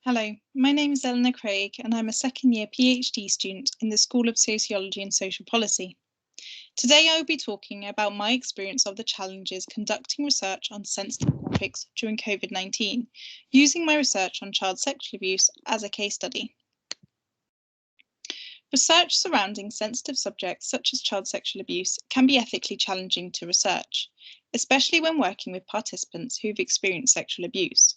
Hello, my name is Eleanor Craig and I'm a second-year PhD student in the School of Sociology and Social Policy. Today I will be talking about my experience of the challenges conducting research on sensitive topics during COVID-19, using my research on child sexual abuse as a case study. Research surrounding sensitive subjects such as child sexual abuse can be ethically challenging to research, especially when working with participants who've experienced sexual abuse.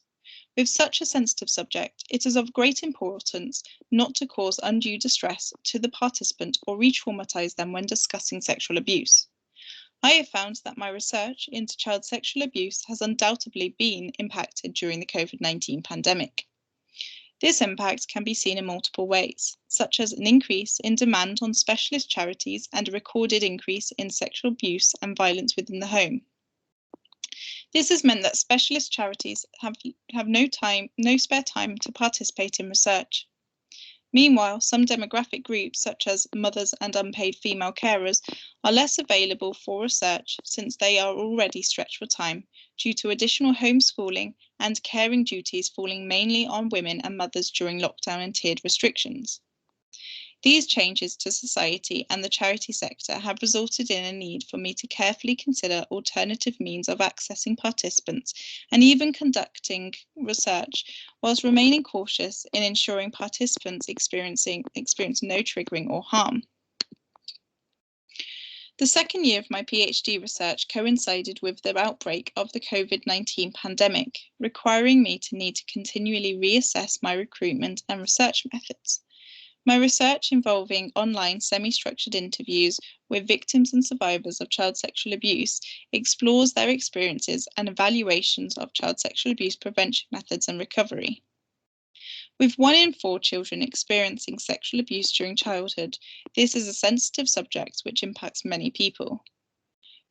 With such a sensitive subject, it is of great importance not to cause undue distress to the participant or re-traumatize them when discussing sexual abuse. I have found that my research into child sexual abuse has undoubtedly been impacted during the COVID-19 pandemic. This impact can be seen in multiple ways, such as an increase in demand on specialist charities and a recorded increase in sexual abuse and violence within the home. This has meant that specialist charities have no spare time to participate in research. Meanwhile, some demographic groups, such as mothers and unpaid female carers, are less available for research since they are already stretched for time due to additional homeschooling and caring duties falling mainly on women and mothers during lockdown and tiered restrictions. These changes to society and the charity sector have resulted in a need for me to carefully consider alternative means of accessing participants and even conducting research, whilst remaining cautious in ensuring participants experience no triggering or harm. The second year of my PhD research coincided with the outbreak of the COVID-19 pandemic, requiring me to need to continually reassess my recruitment and research methods. My research involving online semi-structured interviews with victims and survivors of child sexual abuse explores their experiences and evaluations of child sexual abuse prevention methods and recovery. With 1 in 4 children experiencing sexual abuse during childhood, this is a sensitive subject which impacts many people.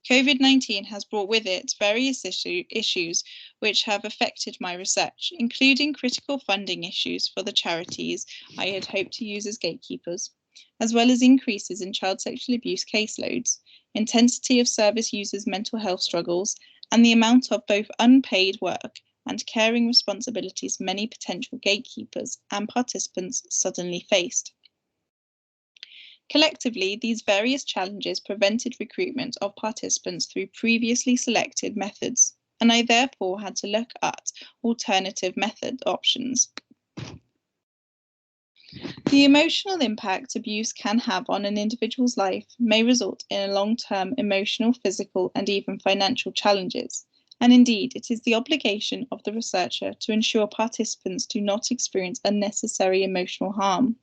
COVID-19 has brought with it various issues which have affected my research, including critical funding issues for the charities I had hoped to use as gatekeepers, as well as increases in child sexual abuse caseloads, intensity of service users' mental health struggles, and the amount of both unpaid work and caring responsibilities many potential gatekeepers and participants suddenly faced. Collectively, these various challenges prevented recruitment of participants through previously selected methods, and I therefore had to look at alternative method options. The emotional impact abuse can have on an individual's life may result in long-term emotional, physical, and even financial challenges. And indeed, it is the obligation of the researcher to ensure participants do not experience unnecessary emotional harm.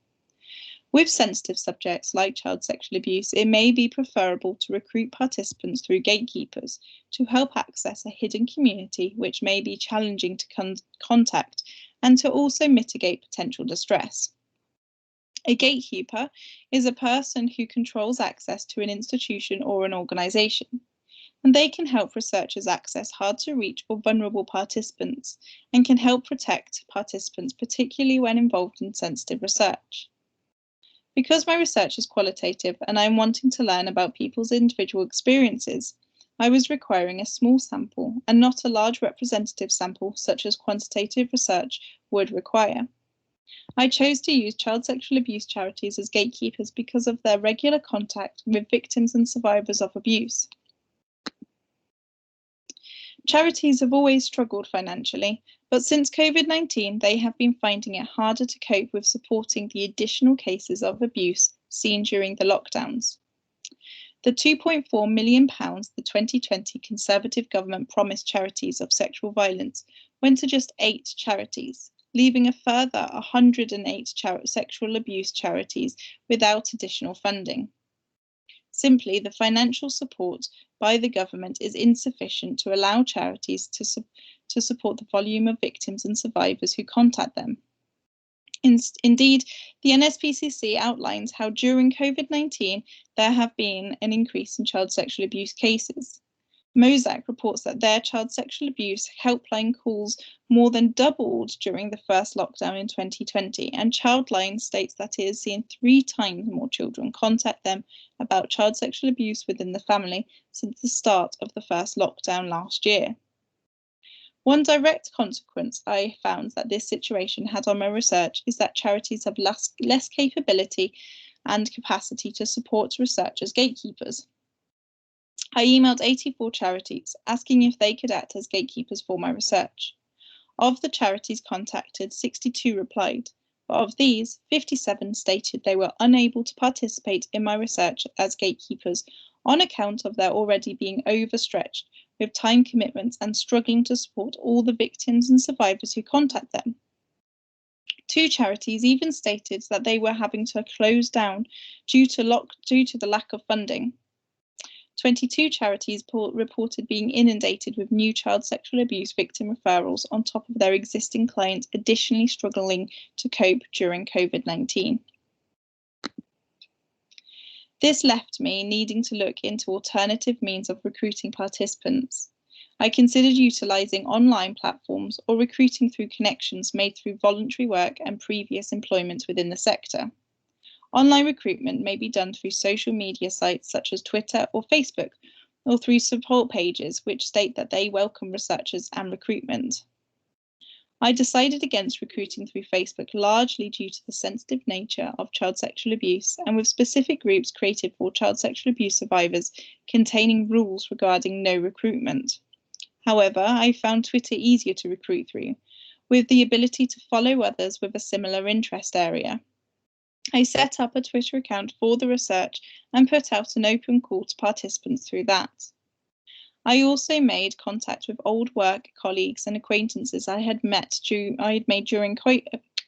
With sensitive subjects like child sexual abuse, it may be preferable to recruit participants through gatekeepers to help access a hidden community which may be challenging to contact and to also mitigate potential distress. A gatekeeper is a person who controls access to an institution or an organisation, and they can help researchers access hard-to-reach or vulnerable participants and can help protect participants, particularly when involved in sensitive research. Because my research is qualitative and I am wanting to learn about people's individual experiences, I was requiring a small sample and not a large representative sample such as quantitative research would require. I chose to use child sexual abuse charities as gatekeepers because of their regular contact with victims and survivors of abuse. Charities have always struggled financially, but since COVID-19, they have been finding it harder to cope with supporting the additional cases of abuse seen during the lockdowns. The £2.4 million the 2020 Conservative government promised charities of sexual violence went to just 8 charities, leaving a further 108 sexual abuse charities without additional funding. Simply, the financial support by the government is insufficient to allow charities to support the volume of victims and survivors who contact them. Indeed, the NSPCC outlines how during COVID-19 there have been an increase in child sexual abuse cases. Mosaic reports that their child sexual abuse helpline calls more than doubled during the first lockdown in 2020, and Childline states that it has seen 3 times more children contact them about child sexual abuse within the family since the start of the first lockdown last year. One direct consequence I found that this situation had on my research is that charities have less capability and capacity to support research as gatekeepers. I emailed 84 charities asking if they could act as gatekeepers for my research. Of the charities contacted, 62 replied, but of these, 57 stated they were unable to participate in my research as gatekeepers on account of their already being overstretched with time commitments and struggling to support all the victims and survivors who contact them. 2 charities even stated that they were having to close down due to the lack of funding. 22 charities reported being inundated with new child sexual abuse victim referrals on top of their existing clients additionally struggling to cope during COVID-19. This left me needing to look into alternative means of recruiting participants. I considered utilising online platforms or recruiting through connections made through voluntary work and previous employment within the sector. Online recruitment may be done through social media sites such as Twitter or Facebook, or through support pages which state that they welcome researchers and recruitment. I decided against recruiting through Facebook largely due to the sensitive nature of child sexual abuse and with specific groups created for child sexual abuse survivors containing rules regarding no recruitment. However, I found Twitter easier to recruit through, with the ability to follow others with a similar interest area. I set up a Twitter account for the research and put out an open call to participants through that. I also made contact with old work colleagues and acquaintances I had made during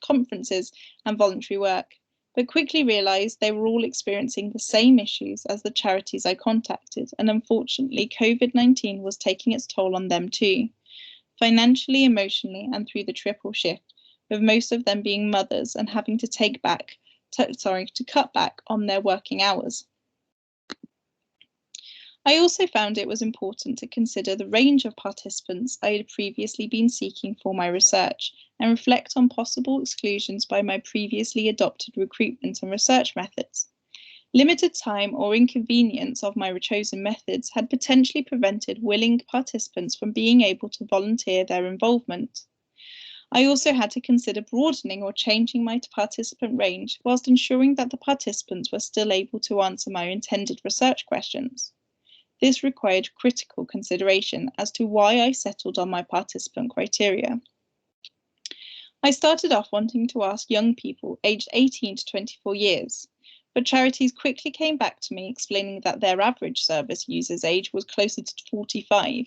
conferences and voluntary work, but quickly realised they were all experiencing the same issues as the charities I contacted, and unfortunately COVID-19 was taking its toll on them too, financially, emotionally, and through the triple shift, with most of them being mothers and having to cut back on their working hours. I also found it was important to consider the range of participants I had previously been seeking for my research and reflect on possible exclusions by my previously adopted recruitment and research methods. Limited time or inconvenience of my chosen methods had potentially prevented willing participants from being able to volunteer their involvement. I also had to consider broadening or changing my participant range whilst ensuring that the participants were still able to answer my intended research questions. This required critical consideration as to why I settled on my participant criteria. I started off wanting to ask young people aged 18 to 24 years, but charities quickly came back to me explaining that their average service user's age was closer to 45,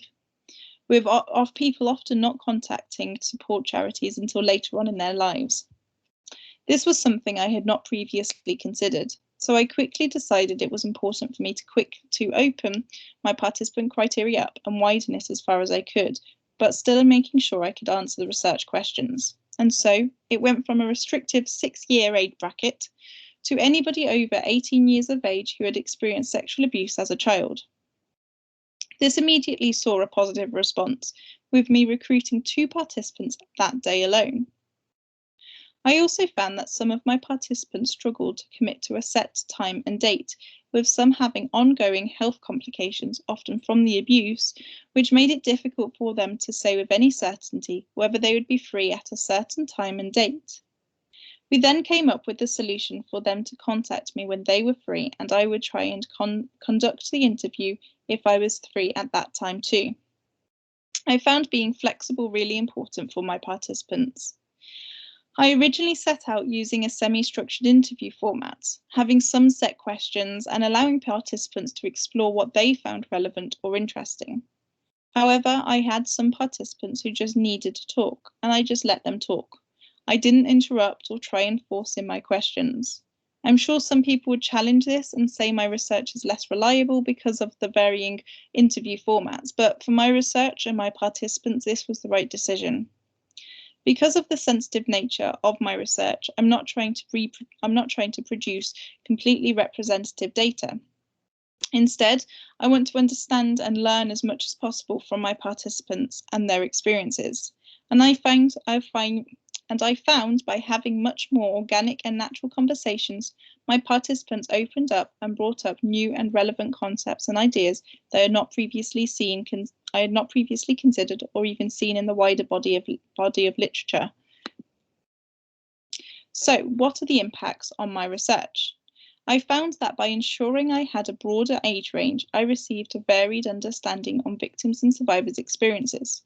with people often not contacting support charities until later on in their lives. This was something I had not previously considered, so I quickly decided it was important for me to open my participant criteria up and widen it as far as I could, but still making sure I could answer the research questions. And so it went from a restrictive 6-year age bracket to anybody over 18 years of age who had experienced sexual abuse as a child. This immediately saw a positive response, with me recruiting 2 participants that day alone. I also found that some of my participants struggled to commit to a set time and date, with some having ongoing health complications, often from the abuse, which made it difficult for them to say with any certainty whether they would be free at a certain time and date. We then came up with a solution for them to contact me when they were free, and I would try and conduct the interview if I was free at that time too. I found being flexible really important for my participants. I originally set out using a semi-structured interview format, having some set questions and allowing participants to explore what they found relevant or interesting. However, I had some participants who just needed to talk, and I just let them talk. I didn't interrupt or try and force in my questions. I'm sure some people would challenge this and say my research is less reliable because of the varying interview formats, but for my research and my participants, this was the right decision. Because of the sensitive nature of my research, I'm not trying to produce completely representative data. Instead, I want to understand and learn as much as possible from my participants and their experiences. And I found by having much more organic and natural conversations, my participants opened up and brought up new and relevant concepts and ideas that I had not previously seen I had not previously considered or even seen in the wider body of literature. So, what are the impacts on my research? I found that by ensuring I had a broader age range, I received a varied understanding on victims' and survivors' experiences.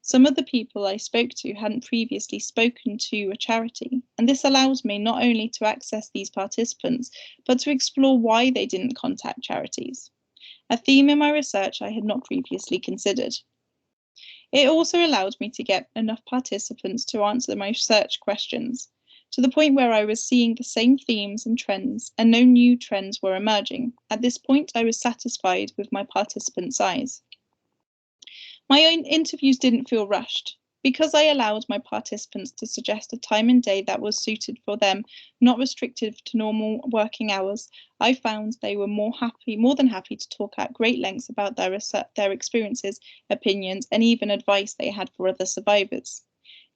Some of the people I spoke to hadn't previously spoken to a charity, and this allows me not only to access these participants, but to explore why they didn't contact charities, a theme in my research I had not previously considered. It also allowed me to get enough participants to answer my research questions, to the point where I was seeing the same themes and trends, and no new trends were emerging. At this point, I was satisfied with my participant size. My own interviews didn't feel rushed. Because I allowed my participants to suggest a time and day that was suited for them, not restricted to normal working hours, I found they were more than happy to talk at great lengths about their experiences, opinions, and even advice they had for other survivors.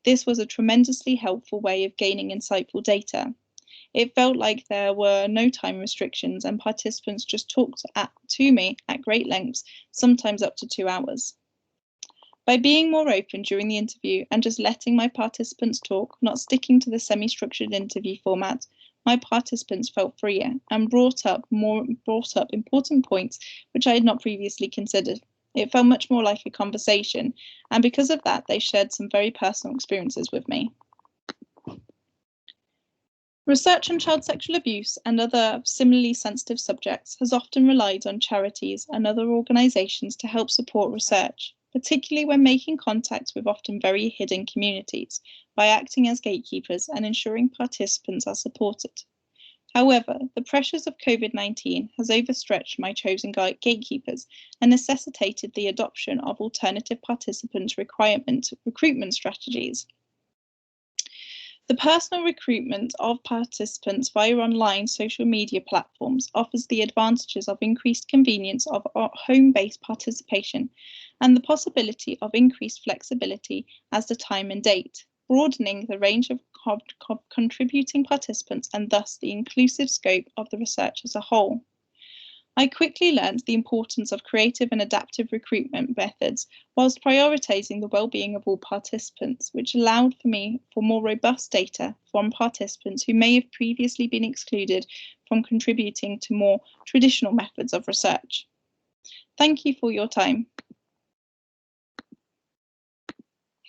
This was a tremendously helpful way of gaining insightful data. It felt like there were no time restrictions and participants just talked to me at great lengths, sometimes up to 2 hours. By being more open during the interview and just letting my participants talk, not sticking to the semi-structured interview format, my participants felt freer and brought up important points which I had not previously considered. It felt much more like a conversation, and because of that, they shared some very personal experiences with me. Research on child sexual abuse and other similarly sensitive subjects has often relied on charities and other organisations to help support research, particularly when making contact with often very hidden communities, by acting as gatekeepers and ensuring participants are supported. However, the pressures of COVID-19 has overstretched my chosen gatekeepers and necessitated the adoption of alternative participant recruitment strategies. The personal recruitment of participants via online social media platforms offers the advantages of increased convenience of home-based participation and the possibility of increased flexibility as to time and date, broadening the range of contributing participants and thus the inclusive scope of the research as a whole. I quickly learned the importance of creative and adaptive recruitment methods whilst prioritising the well-being of all participants, which allowed for more robust data from participants who may have previously been excluded from contributing to more traditional methods of research. Thank you for your time.